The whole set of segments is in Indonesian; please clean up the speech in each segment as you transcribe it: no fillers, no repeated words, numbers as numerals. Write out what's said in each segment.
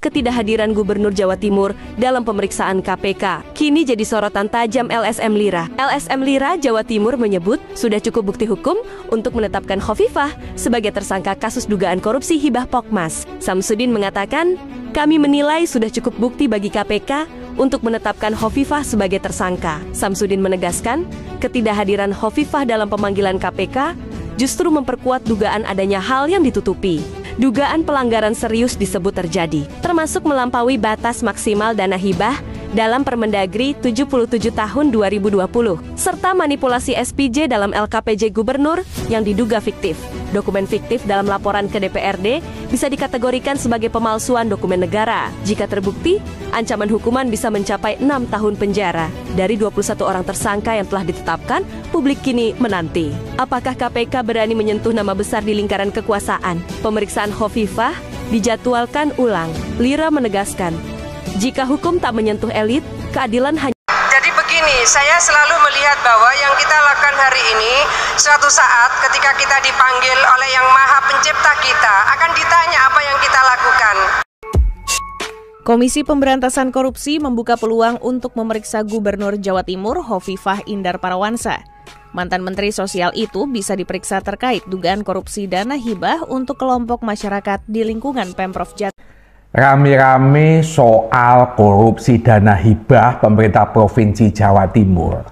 ketidakhadiran Gubernur Jawa Timur dalam pemeriksaan KPK kini jadi sorotan tajam LSM Lira. LSM Lira Jawa Timur menyebut sudah cukup bukti hukum untuk menetapkan Khofifah sebagai tersangka kasus dugaan korupsi hibah Pokmas. Samsudin mengatakan, kami menilai sudah cukup bukti bagi KPK untuk menetapkan Khofifah sebagai tersangka. Samsudin menegaskan, ketidakhadiran Khofifah dalam pemanggilan KPK justru memperkuat dugaan adanya hal yang ditutupi. Dugaan pelanggaran serius disebut terjadi, termasuk melampaui batas maksimal dana hibah dalam Permendagri 77 tahun 2020, serta manipulasi SPJ dalam LKPJ Gubernur yang diduga fiktif. Dokumen fiktif dalam laporan ke DPRD bisa dikategorikan sebagai pemalsuan dokumen negara. Jika terbukti, ancaman hukuman bisa mencapai 6 tahun penjara. Dari 21 orang tersangka yang telah ditetapkan, publik kini menanti. Apakah KPK berani menyentuh nama besar di lingkaran kekuasaan? Pemeriksaan Khofifah dijadwalkan ulang. Lira menegaskan, jika hukum tak menyentuh elit, keadilan hanya... Jadi begini, saya selalu melihat bahwa yang kita lakukan hari ini, suatu saat ketika kita dipanggil oleh Yang Maha Pencipta kita, akan ditanya apa yang kita lakukan. Komisi Pemberantasan Korupsi membuka peluang untuk memeriksa Gubernur Jawa Timur Khofifah Indar Parawansa. Mantan Menteri Sosial itu bisa diperiksa terkait dugaan korupsi dana hibah untuk kelompok masyarakat di lingkungan Pemprov Jatim. Rame-rame soal korupsi dana hibah pemerintah Provinsi Jawa Timur.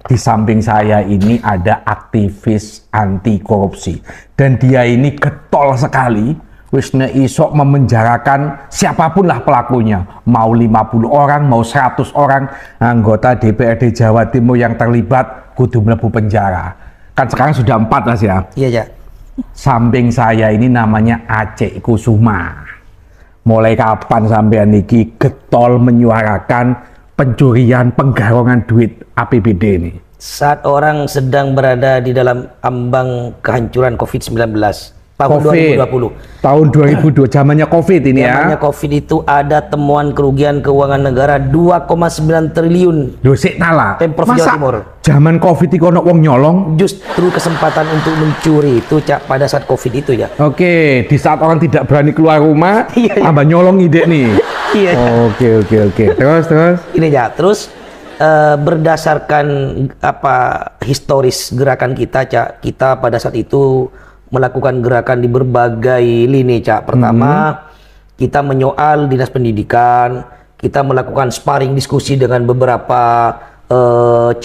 Di samping saya ini ada aktivis anti korupsi. Dan dia ini getol sekali. Wisne isok memenjarakan siapapun lah pelakunya. Mau 50 orang, mau 100 orang anggota DPRD Jawa Timur yang terlibat kudu mlebu penjara. Kan sekarang sudah 4 Mas ya? Iya, ya. Samping saya ini namanya Aceh Kusuma. Mulai kapan sampean niki getol menyuarakan pencurian penggarongan duit APBD ini? Saat orang sedang berada di dalam ambang kehancuran COVID-19 tahun 2020. Tahun 2002 zamannya COVID ini ya. Zamannya COVID itu ada temuan kerugian keuangan negara 2,9 triliun. Loh sik tala. Pemprov Jawa Timur. Zaman COVID itu ono wong nyolong. Justru kesempatan untuk mencuri itu Cak pada saat COVID itu ya. Oke, di saat orang tidak berani keluar rumah, tambah nyolong ide nih. Iya. Oke. Terus. Ini ya, terus berdasarkan historis gerakan kita Cak, kita pada saat itu melakukan gerakan di berbagai lini Cak. Pertama, kita menyoal dinas pendidikan, kita melakukan sparring diskusi dengan beberapa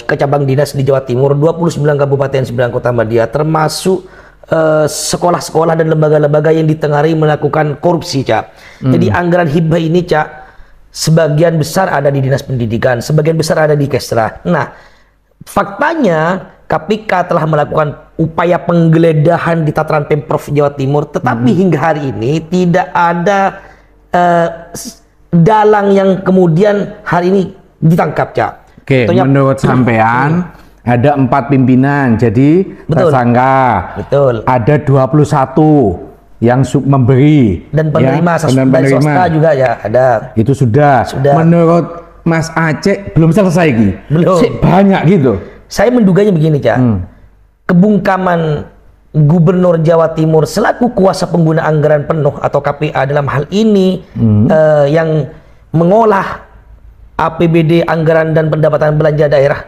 kecabang dinas di Jawa Timur, 29 kabupaten 9 kota media, termasuk sekolah-sekolah dan lembaga-lembaga yang ditengarai melakukan korupsi Cak. Jadi anggaran hibah ini Cak, sebagian besar ada di dinas pendidikan, sebagian besar ada di Kesra. Nah, faktanya KPK telah melakukan upaya penggeledahan di tataran Pemprov Jawa Timur, tetapi hingga hari ini tidak ada dalang yang kemudian hari ini ditangkap Cak. Oke, menurut sampean ada 4 pimpinan, jadi tersangka. Betul. Ada 21 yang memberi dan penerima ya, dari swasta juga ya ada. Itu sudah. Menurut Mas Aceh belum selesai Ki. Belum. Banyak gitu. Saya menduganya begini Cak. Kebungkaman Gubernur Jawa Timur selaku kuasa pengguna anggaran penuh atau KPA dalam hal ini yang mengolah APBD anggaran dan pendapatan belanja daerah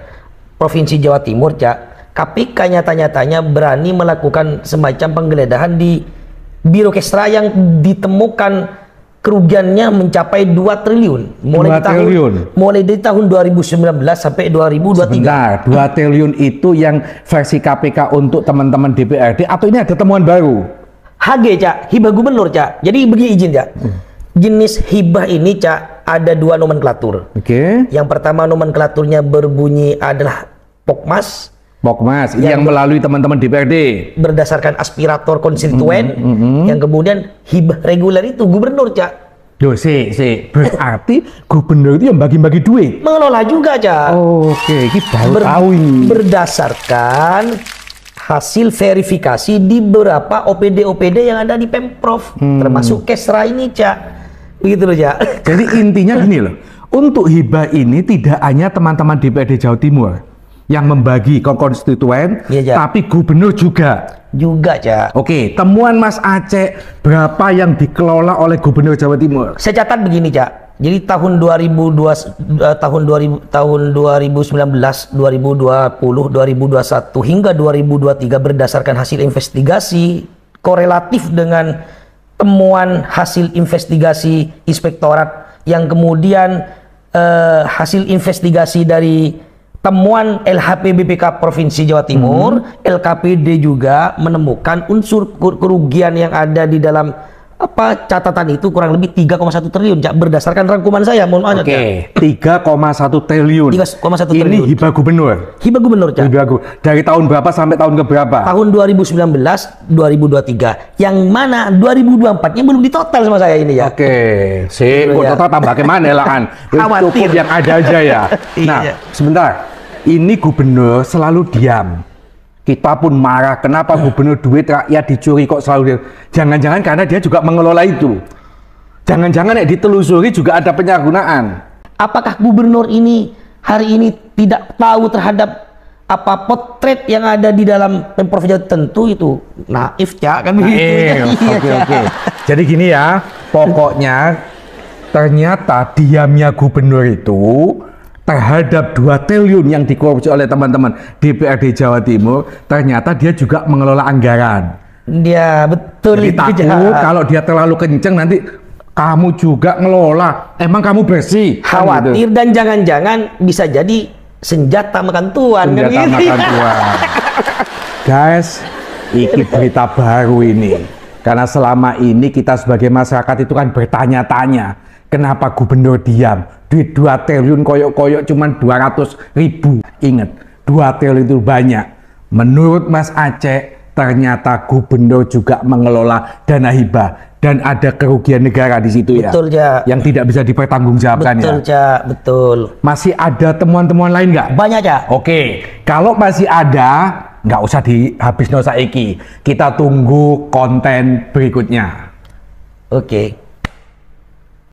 Provinsi Jawa Timur Cak, KPK nyata-nyatanya berani melakukan semacam penggeledahan di Biro Kesra yang ditemukan kerugiannya mencapai 2 triliun mulai dari tahun 2019 sampai 2023. Sebentar, 2 triliun itu yang versi KPK untuk teman-teman DPRD atau ini ada temuan baru? HG Cak, hibah gubernur Cak. Jadi begini izin Cak. Jenis hibah ini Cak ada 2 nomenklatur. Yang pertama nomenklaturnya berbunyi adalah Pokmas. Yang melalui teman-teman DPRD berdasarkan aspirator konstituen, yang kemudian hibah reguler itu gubernur Cak. Loh berarti gubernur itu yang bagi-bagi duit? Mengelola juga Cak. Oke, ini baru tahu ini. Berdasarkan hasil verifikasi di beberapa OPD yang ada di Pemprov, termasuk Kesra ini Cak. Begitu loh Cak. Jadi intinya gini loh, untuk hibah ini tidak hanya teman-teman DPRD Jawa Timur. yang membagi ke konstituen, Iya, Cak. tapi gubernur juga. Juga, Cak. Oke, temuan Mas Aceh, berapa yang dikelola oleh Gubernur Jawa Timur? Saya catat begini, Cak. Jadi tahun 2019, 2020, 2021 hingga 2023 berdasarkan hasil investigasi korelatif dengan temuan hasil investigasi inspektorat yang kemudian hasil investigasi dari temuan LHP BPK Provinsi Jawa Timur, LKPD juga menemukan unsur kerugian yang ada di dalam catatan itu kurang lebih 3,1 triliun, Cak, berdasarkan rangkuman saya. Mohon maaf, Oke, 3,1 triliun. 3,1 Ini triliun. hibah gubernur. Hibah gubernur, Cak. Dari tahun berapa sampai tahun ke berapa? Tahun 2019, 2023. Yang mana 2024-nya belum ditotal sama saya ini, ya. Oke, sih, kok Ya. total tambah kemana lah kan? Khawatir. Cukup yang ada aja ya. Nah, Iya. sebentar. Ini gubernur selalu diam. Kita pun marah, kenapa gubernur duit rakyat dicuri kok selalu diam? Jangan-jangan karena dia juga mengelola itu. Jangan-jangan ditelusuri juga ada penyalahgunaan. Apakah gubernur ini hari ini tidak tahu terhadap potret yang ada di dalam Pemprov Jawa? Tentu itu naif, Cak, kan begitu. Iya, Oke. Cak. Jadi gini ya, pokoknya ternyata diamnya gubernur itu terhadap 2 triliun yang dikorupsi oleh teman-teman DPRD Jawa Timur, ternyata dia juga mengelola anggaran. Dia betul Jadi itu, takut Cak. kalau dia terlalu kenceng nanti kamu juga ngelola. Emang kamu bersih? Kan Khawatir gitu. dan jangan-jangan bisa jadi senjata makan tuan, kan Senjata gitu. makan tuan. Guys, ini berita baru ini. Karena selama ini kita sebagai masyarakat itu kan bertanya-tanya, kenapa gubernur diam? Duit 2 triliun koyok-koyok cuman 200.000. Ingat, 2 triliun itu banyak. Menurut Mas Aceh, ternyata gubernur juga mengelola dana hibah dan ada kerugian negara di situ. Betul, ya. Cak. Yang tidak bisa dipertanggungjawabkan. Betul, ya. Cak, betul. Masih ada temuan-temuan lain nggak? Banyak, Cak. Oke, kalau masih ada, nggak usah dihabis no saiki. Kita tunggu konten berikutnya. Oke.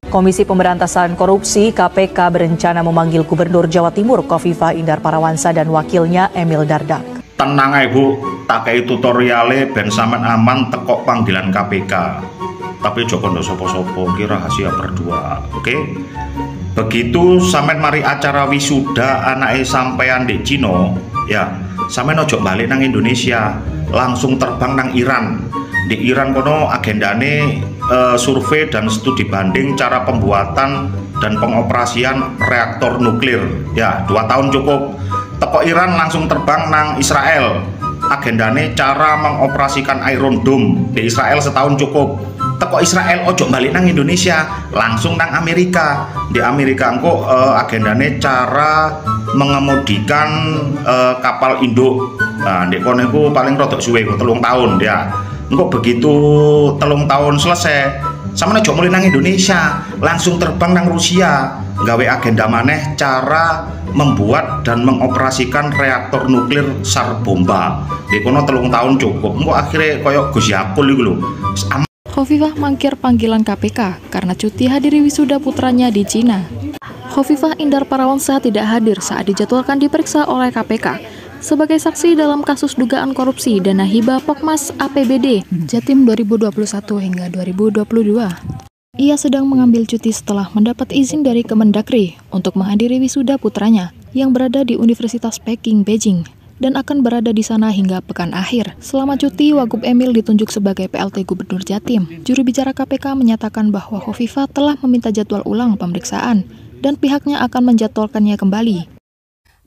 Komisi Pemberantasan Korupsi (KPK) berencana memanggil Gubernur Jawa Timur Khofifah Indar Parawansa dan wakilnya Emil Dardak. Tenang ae Bu, tak kei tutoriale ben sampean aman teko panggilan KPK. Tapi joko ndo sopo-sopo ki rahasia berdua, oke? Begitu sampean mari acara wisuda anake sampean di Cino, ya, sampean ojo balik nang Indonesia, langsung terbang nang Iran. Di Iran kono agendane survei dan studi banding cara pembuatan dan pengoperasian reaktor nuklir. Ya, 2 tahun cukup. Teko Iran langsung terbang nang Israel. Agendane cara mengoperasikan Iron Dome di Israel setahun cukup. Teko Israel ojo balik nang Indonesia, langsung nang Amerika. Di Amerika engko agendane cara mengemudikan kapal induk. Nah, di kono iku paling rodok suwe 3 tahun ya. Engko begitu 3 tahun selesai, sama ojo mulai nang Indonesia, langsung terbang nang Rusia, gawe agenda maneh cara membuat dan mengoperasikan reaktor nuklir SAR bomba. Di kono 3 tahun cukup. Engko akhirnya koyok Gus Yakul iku lho. Khofifah mangkir panggilan KPK karena cuti hadiri wisuda putranya di Cina. Khofifah Indar Parawansa tidak hadir saat dijadwalkan diperiksa oleh KPK sebagai saksi dalam kasus dugaan korupsi dana hibah Pokmas APBD Jatim 2021 hingga 2022. Ia sedang mengambil cuti setelah mendapat izin dari Kemendagri untuk menghadiri wisuda putranya yang berada di Universitas Peking, Beijing, dan akan berada di sana hingga pekan akhir. Selama cuti, Wagub Emil ditunjuk sebagai PLT Gubernur Jatim. Juru bicara KPK menyatakan bahwa Khofifah telah meminta jadwal ulang pemeriksaan dan pihaknya akan menjadwalkannya kembali.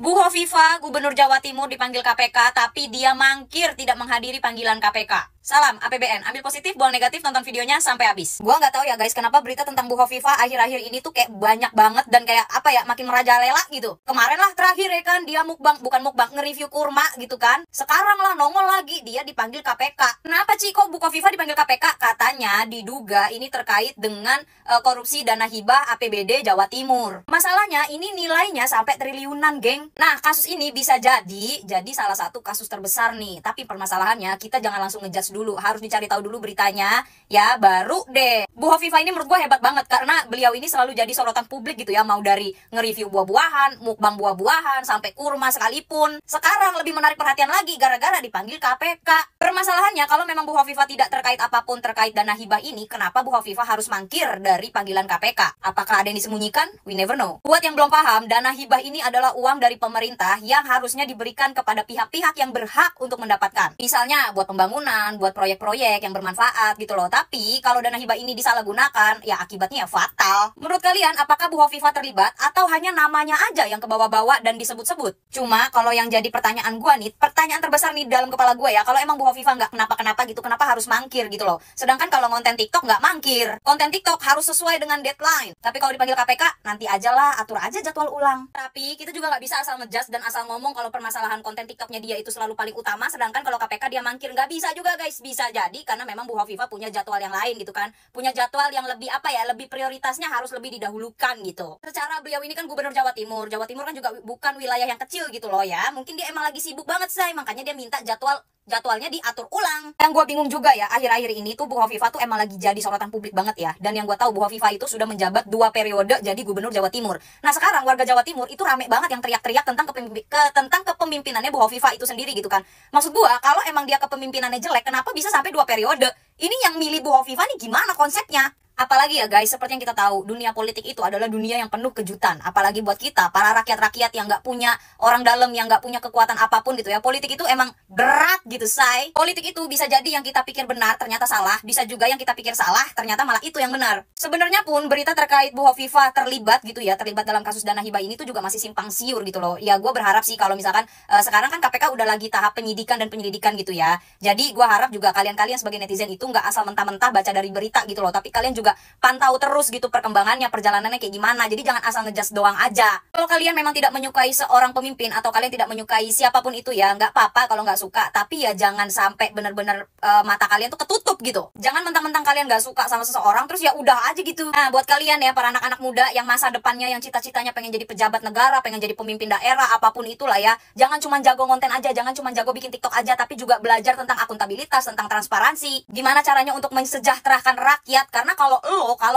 Bu Khofifah, Gubernur Jawa Timur dipanggil KPK, tapi dia mangkir tidak menghadiri panggilan KPK. Salam APBN, ambil positif, buang negatif, nonton videonya sampai habis. Gua nggak tahu ya guys, kenapa berita tentang Bu Khofifah akhir-akhir ini tuh kayak banyak banget dan kayak makin merajalela gitu. Kemarin lah terakhir ya kan, dia mukbang, bukan mukbang, nge-review kurma gitu kan. Sekarang lah nongol lagi, dia dipanggil KPK. Kenapa Ci, kok Bu Khofifah dipanggil KPK? Katanya diduga ini terkait dengan korupsi dana hibah APBD Jawa Timur. Masalahnya ini nilainya sampai triliunan, geng. Nah, kasus ini bisa jadi salah satu kasus terbesar nih. Tapi permasalahannya kita jangan langsung ngejudge dulu, harus dicari tahu dulu beritanya, ya baru deh. Bu Hovifah ini menurut gue hebat banget karena beliau ini selalu jadi sorotan publik gitu ya, mau dari nge-review buah-buahan, mukbang buah-buahan, sampai kurma sekalipun. Sekarang lebih menarik perhatian lagi gara-gara dipanggil KPK. Permasalahannya kalau memang Bu Hovifah tidak terkait apapun terkait dana hibah ini, kenapa Bu Hovifah harus mangkir dari panggilan KPK? Apakah ada yang disembunyikan? We never know. Buat yang belum paham, dana hibah ini adalah uang dari pemerintah yang harusnya diberikan kepada pihak-pihak yang berhak untuk mendapatkan. Misalnya buat pembangunan, buat proyek-proyek yang bermanfaat gitu loh. Tapi kalau dana hibah ini disalahgunakan, ya akibatnya fatal. Menurut kalian, apakah Bu Hovifah terlibat atau hanya namanya aja yang kebawa-bawa dan disebut-sebut? Cuma kalau yang jadi pertanyaan gue nih, pertanyaan terbesar nih dalam kepala gue ya, kalau emang Bu Hovifah nggak kenapa-kenapa gitu, kenapa harus mangkir gitu loh? Sedangkan kalau konten TikTok nggak mangkir. Konten TikTok harus sesuai dengan deadline. Tapi kalau dipanggil KPK, nanti aja lah, atur aja jadwal ulang. Tapi kita juga nggak bisa asal ngejudge dan asal ngomong kalau permasalahan konten TikToknya dia itu selalu paling utama, sedangkan kalau KPK dia mangkir. Nggak bisa juga guys, bisa jadi karena memang Bu Hovifah punya jadwal yang lain gitu kan, punya jadwal yang lebih apa ya, lebih prioritasnya harus lebih didahulukan gitu. Secara beliau ini kan gubernur Jawa Timur kan juga bukan wilayah yang kecil gitu loh ya, mungkin dia emang lagi sibuk banget say, makanya dia minta jadwalnya diatur ulang. Yang gue bingung juga ya, akhir-akhir ini tuh Bu Hovifah tuh emang lagi jadi sorotan publik banget ya. Dan yang gue tahu Bu Hovifah itu sudah menjabat 2 periode jadi gubernur Jawa Timur. Nah sekarang warga Jawa Timur itu rame banget yang teriak-teriak tentang kepemimpinannya Bu Hovifah itu sendiri gitu kan. Maksud gue, kalau emang dia kepemimpinannya jelek, kenapa bisa sampai 2 periode? Ini yang milih Bu Hovifah nih gimana konsepnya? Apalagi ya guys, seperti yang kita tahu, dunia politik itu adalah dunia yang penuh kejutan. Apalagi buat kita, para rakyat-rakyat yang nggak punya orang dalam, yang nggak punya kekuatan apapun gitu ya. Politik itu emang berat gitu, say. Politik itu bisa jadi yang kita pikir benar, ternyata salah. Bisa juga yang kita pikir salah, ternyata malah itu yang benar. Sebenarnya pun berita terkait Bu Hovifah terlibat gitu ya, terlibat dalam kasus dana hibah ini tuh juga masih simpang siur gitu loh. Ya gue berharap sih kalau misalkan sekarang kan KPK udah lagi tahap penyidikan dan penyelidikan gitu ya. Jadi gue harap juga kalian-kalian sebagai netizen itu nggak asal mentah-mentah baca dari berita gitu loh. Tapi kalian juga pantau terus gitu perkembangannya, perjalanannya kayak gimana. Jadi jangan asal ngejudge doang aja. Kalau kalian memang tidak menyukai seorang pemimpin atau kalian tidak menyukai siapapun itu ya, nggak apa-apa kalau nggak suka. Tapi ya jangan sampai bener-bener mata kalian tuh ketutup gitu. Jangan mentang-mentang kalian nggak suka sama seseorang terus ya udah aja gitu. Nah buat kalian ya para anak-anak muda yang masa depannya, yang cita-citanya pengen jadi pejabat negara, pengen jadi pemimpin daerah, apapun itulah ya, jangan cuma jago konten aja, jangan cuma jago bikin TikTok aja, tapi juga belajar tentang akuntabilitas, tentang transparansi, gimana caranya untuk mensejahterakan rakyat. Karena kalau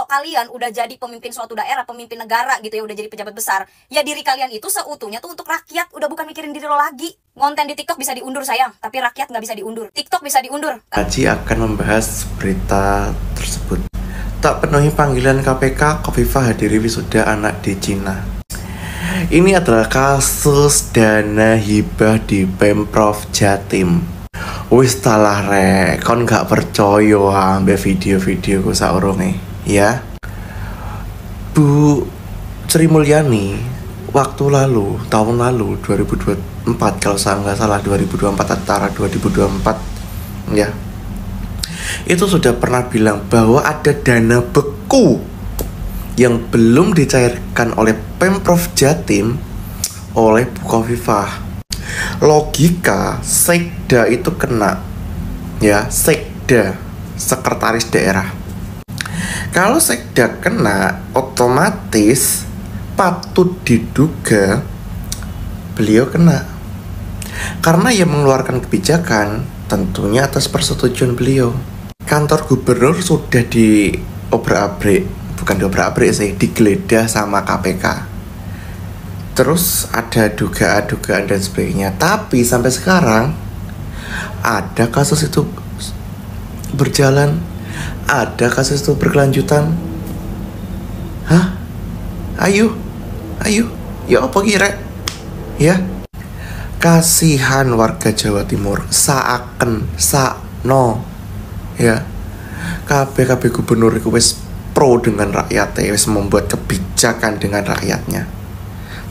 kalian udah jadi pemimpin suatu daerah, pemimpin negara gitu ya, udah jadi pejabat besar, ya diri kalian itu seutuhnya tuh untuk rakyat, udah bukan mikirin diri lo lagi. Konten di TikTok bisa diundur sayang, tapi rakyat nggak bisa diundur. TikTok bisa diundur. Kaji akan membahas berita tersebut. Tak penuhi panggilan KPK, Hovifah hadiri wisuda anak di Cina. Ini adalah kasus dana hibah di Pemprov Jatim. Wis talah rek, kon gak percaya ambek video-video ku saurunge, ya. Bu Sri Mulyani waktu lalu, tahun lalu 2024 kalau saya nggak salah, 2024 antara 2024 ya, itu sudah pernah bilang bahwa ada dana beku yang belum dicairkan oleh Pemprov Jatim oleh Bu Hovifah. Logika sekda itu kena, ya, sekda, sekretaris daerah. Kalau sekda kena, otomatis patut diduga beliau kena, karena ia mengeluarkan kebijakan tentunya atas persetujuan beliau. Kantor gubernur sudah diobrak-abrik, bukan diobrak-abrik sih, digeledah sama KPK. Terus ada dugaan-dugaan dan sebagainya. Tapi sampai sekarang ada kasus itu berjalan, ada kasus itu berkelanjutan. Hah? Ayo, ya apa kira? Ya, kasihan warga Jawa Timur, sakno, ya. KB gubernur itu wis pro dengan rakyatnya, wis membuat kebijakan dengan rakyatnya.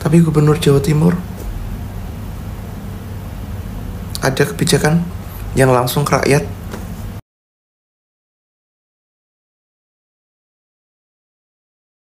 Tapi gubernur Jawa Timur ada kebijakan yang langsung ke rakyat